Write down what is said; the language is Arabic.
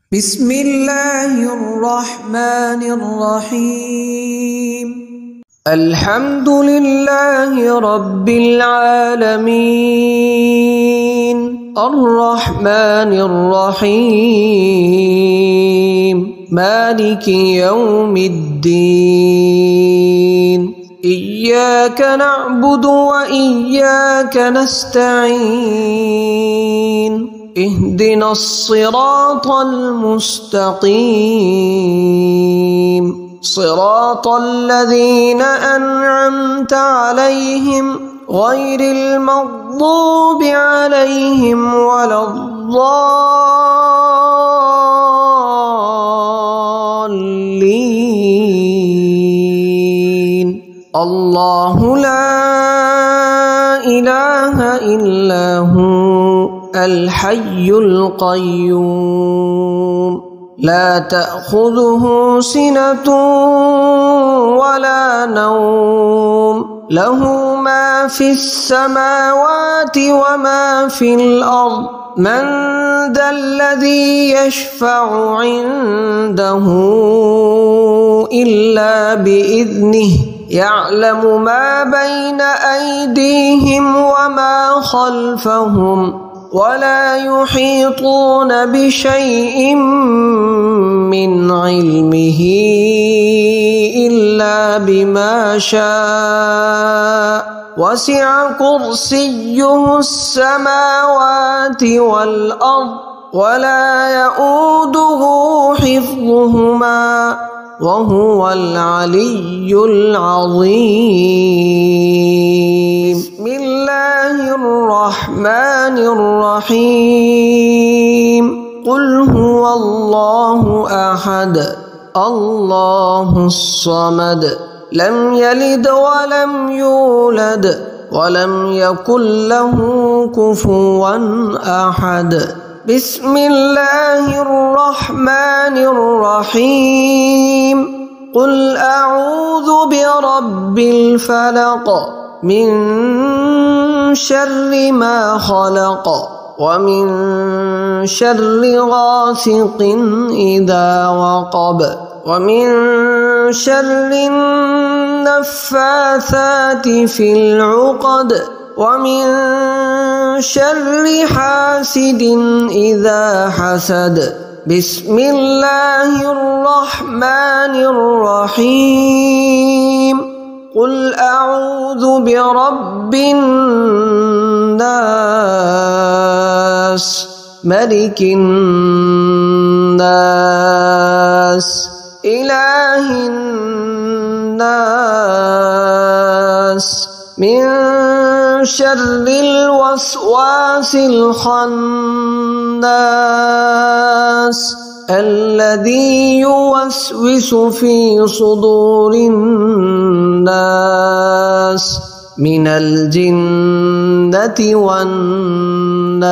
بسم الله الرحمن الرحيم. الحمد لله رب العالمين، الرحمن الرحيم، مالك يوم الدين. إياك نعبد وإياك نستعين. اهدنا الصراط المستقيم، صراط الذين أنعمت عليهم غير المغضوب عليهم ولا الضالين. الله لا إله إلا هو الحي القيوم، لا تأخذه سنة ولا نوم، له ما في السماوات وما في الأرض. من ذا الذي يشفع عنده إلا بإذنه، يعلم ما بين أيديهم وما خلفهم، ولا يحيطون بشيء من علمه إلا بما شاء. وسع كرسيه السماوات والأرض، ولا يؤوده حفظهما، وهو العلي العظيم. بسم الله الرحمن الرحيم. قل هو الله أحد، الله الصمد، لم يلد ولم يولد ولم يكن له كفوا أحد. بسم الله الرحمن الرحيم. قل أعوذ برب الفلق، من شر ما خلق، ومن شر غاسق إذا وقب، ومن شر النفاثات في العقد، ومن شر حاسد إذا حسد. بسم الله الرحمن الرحيم. قل أعوذ برب الناس، ملك الناس، إله الناس، من شر الوسواس الخناس، الذي يوسوس في صدور الناس من الجنة والناس.